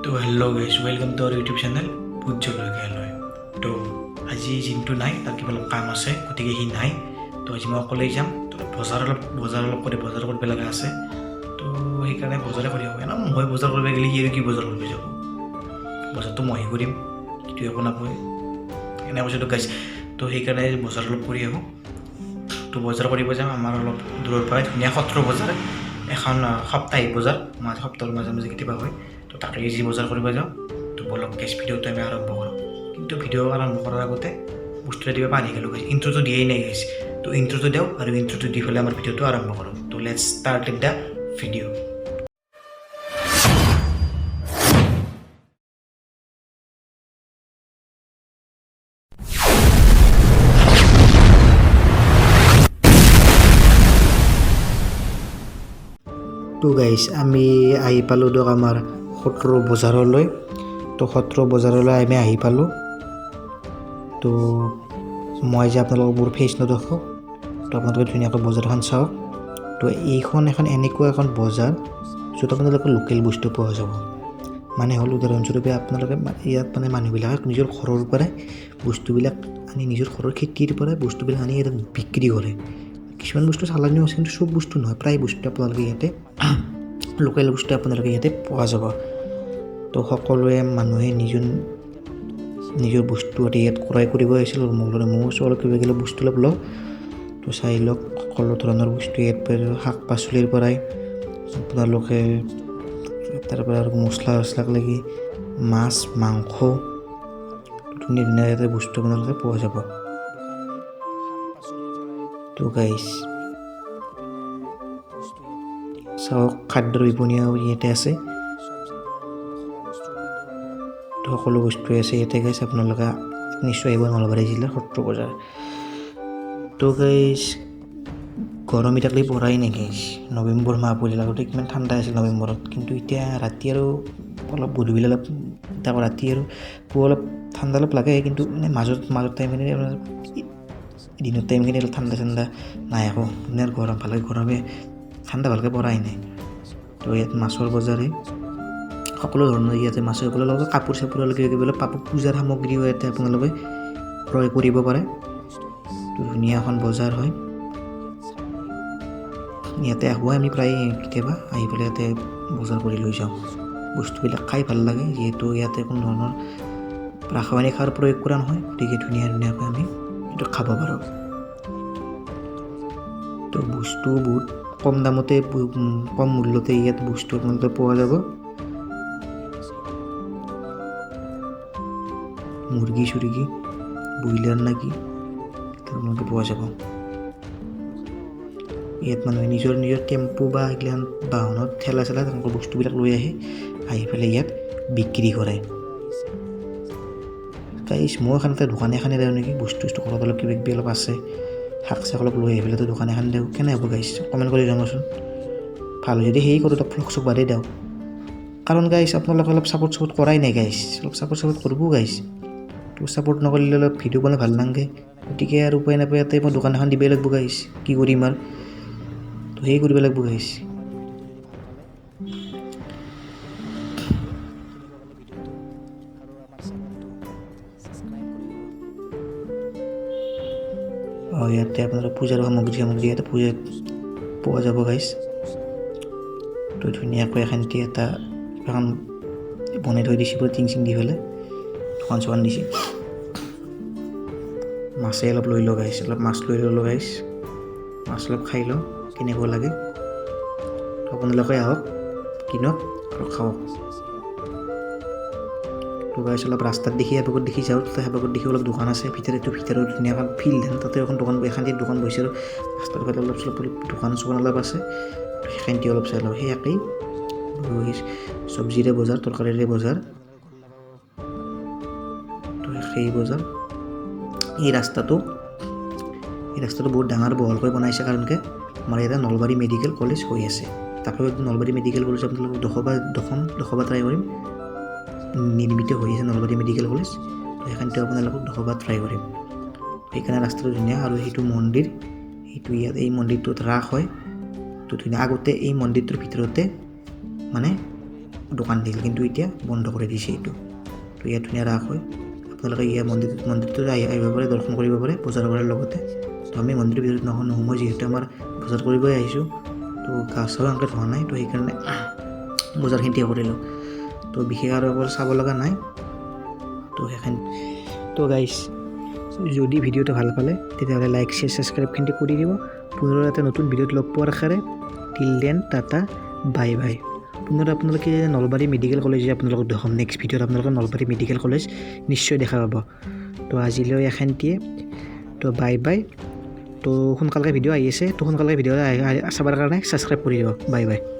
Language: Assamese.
তো hello' guys welcome to our YouTube channel ভূত জলকীয়ালৈ। তো আজি জিমটো নাই, তাৰ কিবা অলপ কাম আছে, গতিকে সি নাই। তো আজি মই অকলেই যাম। তো বজাৰ অলপ কৰিব লগা আছে। তো সেইকাৰণে বজাৰে কৰি আহোঁ। এনেও মই বজাৰ কৰিব গ'লে সি আৰু কি বজাৰ কৰিব যাব, বজাৰটো মইহে কৰিম, সেইটো একো নাপায় এনে কৈছিলোঁ গাইছ। তো সেইকাৰণে বজাৰ অলপ কৰি আহোঁ। তো বজাৰ কৰিব যাম আমাৰ অলপ দূৰৰ পৰাই ধুনীয়া সত্ৰ বজাৰ এখন, সাপ্তাহিক বজাৰ সপ্তাহৰ মাজে মাজে কেতিয়াবা হয়। তো তাকে যি বজাৰ কৰিব যাওঁ। তো বলক গেছ ভিডিঅ'টো আমি আৰম্ভ কৰোঁ। কিন্তু ভিডিঅ' আৰম্ভ কৰাৰ আগতে বস্তু এটা দিব পানী গেলোঁ গৈছে, ইণ্ট্ৰটো দিয়েই নাই গৈছে। তো ইণ্ট্ৰটো দিওঁ আৰু ইণ্ট্ৰটো দি পেলাই আমাৰ ভিডিঅ'টো আৰম্ভ কৰোঁ। তো let's start in the video'. তো গাইছ আমি আহি পালোঁ দিয়ক আমাৰ সত্ৰ বজাৰলৈ। তো সত্ৰ বজাৰলৈ আমি আহি পালোঁ। তো মই যে আপোনালোকক মোৰ ফেচ নেদেখাওঁ, তো আপোনালোকে ধুনীয়াকৈ বজাৰখন চাওক। তো এইখন এনেকুৱা এখন বজাৰ য'ত আপোনালোকে লোকেল বস্তু পোৱা যাব। মানে হ'ল উদাহৰণস্বৰূপে আপোনালোকে ইয়াত মানে মানুহবিলাকে নিজৰ ঘৰৰ পৰাই বস্তুবিলাক আনি, নিজৰ ঘৰৰ খেতিৰ পৰাই বস্তুবিলাক আনি ইয়াত বিক্ৰী কৰে। কিছুমান বস্তু চালানিও আছে, কিন্তু চব বস্তু নহয়, প্ৰায় বস্তু আপোনালোকে ইয়াতে লোকেল বস্তু আপোনালোকে ইয়াতে পোৱা যাব। তো সকলোৱে মানুহে নিজৰ বস্তু ইয়াত ক্ৰয় কৰিব আহিছিল। ময়ো অলপ কিবা কিবি বস্তু অলপ লওঁ। তো চাই লওক সকলো ধৰণৰ বস্তু ইয়াত পাই। শাক পাচলিৰ পৰাই আপোনালোকে তাৰপৰা আৰু মছলা লাগি মাছ মাংস ধুনীয়া ধুনীয়া ইয়াতে বস্তু আপোনালোকে পোৱা যাব। তো গাইছ চাওক খাদ্যৰ বিপণীও ইয়াতে আছে। তো সকলো বস্তুৱে আছে ইয়াতে গাইছ। আপোনালোকে নিশ্চয় আহিব নলবাৰী জিলাৰ সত্ৰ বজাৰ। তো গাইছ গৰম এতিয়ালৈ পৰাই নাই গাইছ। নৱেম্বৰ মাহ পৰিল, আগতে কিমান ঠাণ্ডা আছিল নৱেম্বৰত, কিন্তু এতিয়া ৰাতি আৰু অলপ গধূলি অলপ ৰাতি আৰু পুৱা অলপ ঠাণ্ডা অলপ লাগে, কিন্তু মানে মাজত টাইমখিনি দিনৰ টাইমখিনি অলপ ঠাণ্ডা নাই আকৌ মানে গৰম ভালকৈ গৰমে ঠাণ্ডা ভালকৈ পৰাই নাই। তো ইয়াত মাছৰ বজাৰে সকলো ধৰণৰ ইয়াতে মাছৰ লগত কাপোৰ চাপোৰলৈকে পূজাৰ সামগ্ৰীও ইয়াতে আপোনালোকে ক্ৰয় কৰিব পাৰে। তো ধুনীয়া এখন বজাৰ হয়। ইয়াতে আহোঁ আমি প্ৰায় কেতিয়াবা আহি পেলাই ইয়াতে বজাৰ কৰি লৈ যাওঁ। বস্তুবিলাক খাই ভাল লাগে, যিহেতু ইয়াতে কোনো ধৰণৰ ৰাসায়নিক সাৰ প্ৰয়োগ কৰা নহয়, গতিকে ধুনীয়াকৈ আমি এইটো খাব পাৰোঁ। তো বস্তু বহুত কম দামতে কম মূল্যতে ইয়াত বস্তু আপোনালোকে পোৱা যাব। মুৰ্গী চুৰ্গী ব্ৰইলাৰ নাকি আপোনালোকে পোৱা যাব। ইয়াত মানুহে নিজৰ টেম্পু বা এইগিলাখান বাহনত ঠেলা তেওঁলোকৰ বস্তুবিলাক লৈ আহি পেলাই ইয়াত বিক্ৰী কৰে। গাইছ মই এখনতে দোকান এখনে দিওঁ নেকি, বস্তু ঘৰত অলপ কিবা কিবি অলপ আছে, শাক চাক অলপ লৈ আহি পেলাই দোকান এখন দিওঁ, কেনে হ'ব গাইছ? কমেণ্ট কৰি জনাবচোন। ভাল যদি সেই কৰোঁ, তাক ফ্লগ চক বাদেই দিওঁ। কাৰণ গাইছ আপোনালোকে অলপ ছাপোৰ্ট কৰাই নাই গাইছ, অলপ ছাপোৰ্ট কৰিব গাইছ। তো ছাপোৰ্ট নকৰিলে অলপ ভিডিঅ' বনাই ভাল নালাগে, গতিকে আৰু উপায় নাপায় ইয়াতে মই দোকান এখন দিবই লাগিব গাইছ। কি কৰিম আৰু, তো সেই কৰিব লাগিব গাইছ। ইয়াতে আপোনাৰ পূজাৰ সামগ্ৰী ইয়াতে পোৱা যাব গাইছ। তো ধুনীয়াকৈ এখানটি এখন বনাই থৈ দিছে, পুৰা টিং চিং দি পেলাই দোকান চোকান দিছে। মাছে অলপ লৈ লওঁ গাইছ, অলপ মাছ লৈ ল'লোঁ গাইছ। মাছ অলপ খাই লওঁ কেনেকুৱা লাগে। আপোনালোকে আহক, কিনক আৰু খাওক। তো গাইছ অলপ ৰাস্তাত দেখি এবাকত দেখি যাওঁ, তাতে এবাকত দেখি অলপ দোকান আছে ভিতৰত ধুনীয়াখন ফিল্ড হেন, তাতে এখন এখানটি দোকান বহিছে আৰু ৰাস্তাৰ ফালে অলপ চলপ দোকান চোকান অলপ আছে। সেইখানটি অলপ চাই লওঁ। সেই একেই চব্জিৰে বজাৰ, তৰকাৰীৰে বজাৰ। তো সেই বজাৰ এই ৰাস্তাটো বহুত ডাঙৰ বহলকৈ বনাইছে, কাৰণকে আমাৰ ইয়াতে নলবাৰী মেডিকেল কলেজ হৈ আছে। তাকো নলবাৰী মেডিকেল কলেজ আপোনালোকক দেখাব ট্ৰাই কৰিম। নিৰ্মিত হৈ আছে নলবাৰী মেডিকেল কলেজ, তো সেইখানটো আপোনালোকক দেখাব ট্ৰাই কৰিম। সেইকাৰণে ৰাস্তাটো ধুনীয়া। আৰু সেইটো মন্দিৰ, ইয়াত এই মন্দিৰটোত ৰাস হয়। তো ধুনীয়া। আগতে এই মন্দিৰটোৰ ভিতৰতে মানে দোকান দিছিল কিন্তু এতিয়া বন্ধ কৰি দিছে এইটো তো ইয়াত ধুনীয়া ৰাস হয় আপোনালোকে ইয়াৰ মন্দিৰটো আহিব পাৰে দৰ্শন কৰিব পাৰে বজাৰ কৰাৰ লগতে তো আমি মন্দিৰৰ ভিতৰত নোসোমাই যিহেতু আমাৰ বজাৰ কৰিবই আহিছোঁ তো গা চাও এনেকৈ ধোৱা নাই তো সেইকাৰণে বজাৰখিনি কৰিলোঁ তো বিশেষ আৰু অকল চাব লগা নাই তো সেইখিনি তো গাইছ যদি ভিডিঅ'টো ভাল পালে তেতিয়াহ'লে লাইক শ্বেয়াৰ ছাবস্ক্ৰাইবখিনি কৰি দিব পুনৰ এটা নতুন ভিডিঅ'ত লগ পোৱাৰ আশাৰে till then tata bye bye পুনৰ আপোনালোকে নলবাৰী মেডিকেল কলেজ আপোনালোকক দেখাম নেক্সট ভিডিঅ'ত আপোনালোকে নলবাৰী মেডিকেল কলেজ নিশ্চয় দেখা পাব তো আজিলৈ এখান্তিয়ে তো বাই বাই তো সোনকালে ভিডিঅ' আহি আছে তো সোনকালে ভিডিঅ' চাবৰ কাৰণে ছাবস্ক্ৰাইব কৰি দিব বাই বাই